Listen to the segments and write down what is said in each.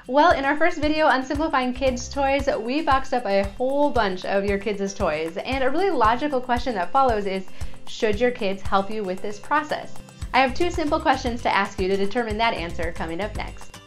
Well, in our first video on simplifying kids' toys, we boxed up a whole bunch of your kids' toys. And a really logical question that follows is, should your kids help you with this process? I have two simple questions to ask you to determine that answer coming up next.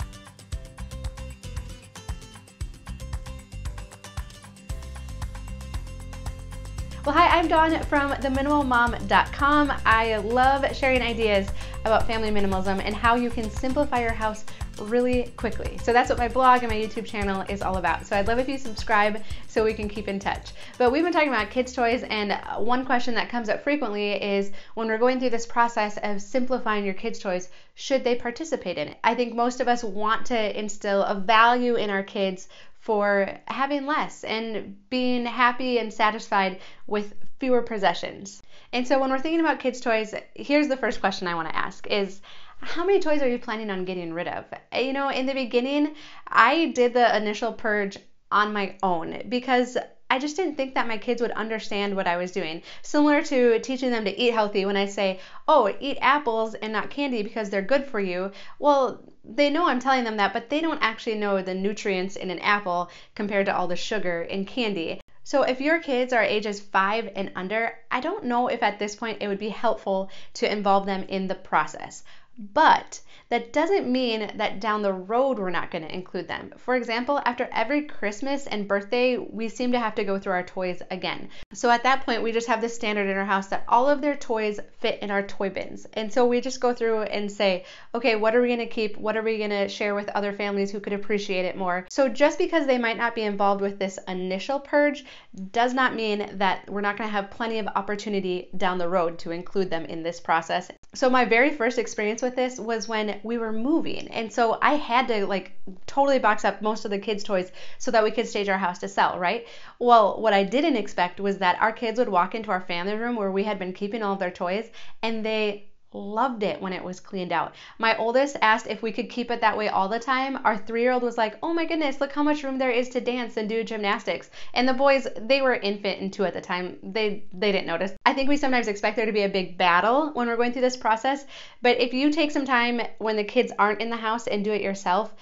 Well, hi, I'm Dawn from theminimalmom.com. I love sharing ideas about family minimalism and how you can simplify your house really quickly. So that's what my blog and my YouTube channel is all about. So I'd love if you subscribe so we can keep in touch. But we've been talking about kids' toys, and one question that comes up frequently is when we're going through this process of simplifying your kids' toys, should they participate in it? I think most of us want to instill a value in our kids for having less and being happy and satisfied with fewer possessions. And so when we're thinking about kids' toys, here's the first question I want to ask is, how many toys are you planning on getting rid of? You know, in the beginning, I did the initial purge on my own because I just didn't think that my kids would understand what I was doing. Similar to teaching them to eat healthy when I say, oh, eat apples and not candy because they're good for you. Well, they know I'm telling them that, but they don't actually know the nutrients in an apple compared to all the sugar in candy. So if your kids are ages 5 and under, I don't know if at this point it would be helpful to involve them in the process. But that doesn't mean that down the road we're not going to include them. For example, after every Christmas and birthday, we seem to have to go through our toys again. So at that point, we just have this standard in our house that all of their toys fit in our toy bins. And so we just go through and say, okay, what are we going to keep? What are we going to share with other families who could appreciate it more? So just because they might not be involved with this initial purge does not mean that we're not going to have plenty of opportunity down the road to include them in this process. So my very first experience with this was when we were moving. And so I had to totally box up most of the kids' toys so that we could stage our house to sell, right? Well, what I didn't expect was that our kids would walk into our family room where we had been keeping all of their toys, and they loved it when it was cleaned out. My oldest asked if we could keep it that way all the time. Our 3-year-old was like, oh my goodness, look how much room there is to dance and do gymnastics. And the boys, they were infant and 2 at the time. They didn't notice. I think we sometimes expect there to be a big battle when we're going through this process. But if you take some time when the kids aren't in the house and do it yourself,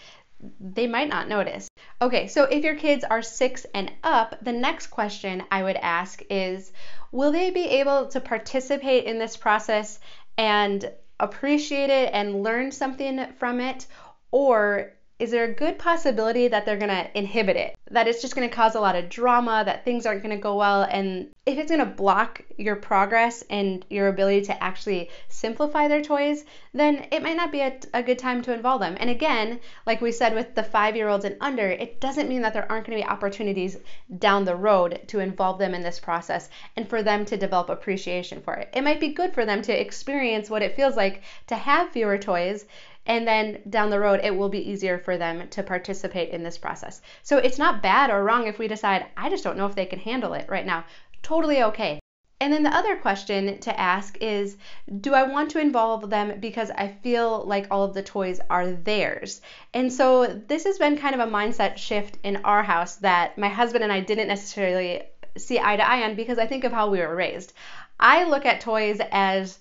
they might not notice. Okay, so if your kids are 6 and up, the next question I would ask is, will they be able to participate in this process and appreciate it and learn something from it? Or is there a good possibility that they're going to inhibit it, that it's just going to cause a lot of drama, that things aren't going to go well? And if it's going to block your progress and your ability to actually simplify their toys, then it might not be a good time to involve them. And again, like we said with the 5-year-olds and under, it doesn't mean that there aren't going to be opportunities down the road to involve them in this process and for them to develop appreciation for it. It might be good for them to experience what it feels like to have fewer toys, and then down the road, it will be easier for them to participate in this process. So it's not bad or wrong if we decide, I just don't know if they can handle it right now. Totally okay. And then the other question to ask is, do I want to involve them because I feel like all of the toys are theirs? And so this has been kind of a mindset shift in our house that my husband and I didn't necessarily see eye to eye on because I think of how we were raised. I look at toys as,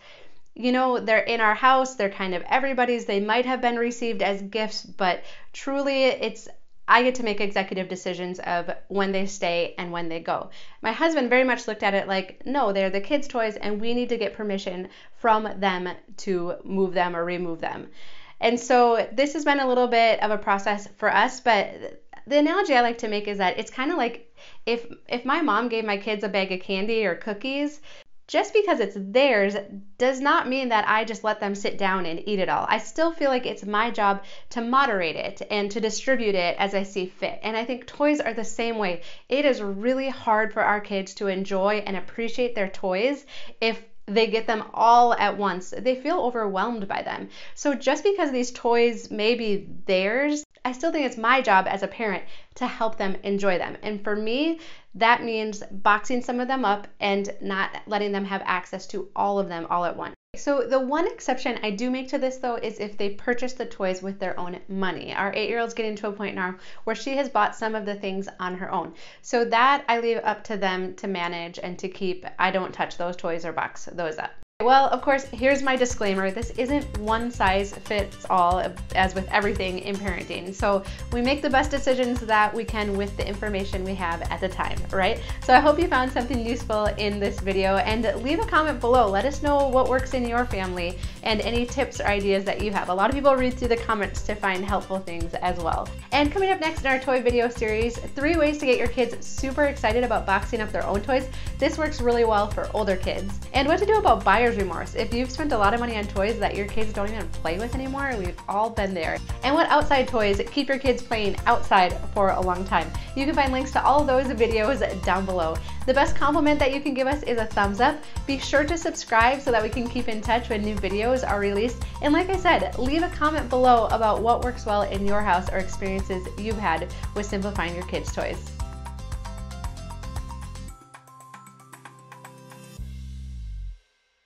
you know, they're in our house, they're kind of everybody's, they might have been received as gifts, but truly I get to make executive decisions of when they stay and when they go. My husband very much looked at it like, no, they're the kids' toys and we need to get permission from them to move them or remove them. And so this has been a little bit of a process for us, but the analogy I like to make is that it's kind of like if my mom gave my kids a bag of candy or cookies, just because it's theirs does not mean that I just let them sit down and eat it all. I still feel like it's my job to moderate it and to distribute it as I see fit. And I think toys are the same way. It is really hard for our kids to enjoy and appreciate their toys if they get them all at once. They feel overwhelmed by them. So just because these toys may be theirs, I still think it's my job as a parent to help them enjoy them. And for me, that means boxing some of them up and not letting them have access to all of them all at once. So the one exception I do make to this though is if they purchase the toys with their own money. Our 8-year-old's getting to a point now where she has bought some of the things on her own. So that I leave up to them to manage and to keep. I don't touch those toys or box those up. Well, of course, here's my disclaimer. This isn't one size fits all, as with everything in parenting. So we make the best decisions that we can with the information we have at the time, right? So I hope you found something useful in this video, and leave a comment below. Let us know what works in your family and any tips or ideas that you have. A lot of people read through the comments to find helpful things as well. And coming up next in our toy video series, 3 ways to get your kids super excited about boxing up their own toys. This works really well for older kids. And what to do about buyer's remorse. If you've spent a lot of money on toys that your kids don't even play with anymore, we've all been there. And what outside toys keep your kids playing outside for a long time. You can find links to all of those videos down below. The best compliment that you can give us is a thumbs up. Be sure to subscribe so that we can keep in touch when new videos are released. And like I said, leave a comment below about what works well in your house or experiences you've had with simplifying your kids' toys.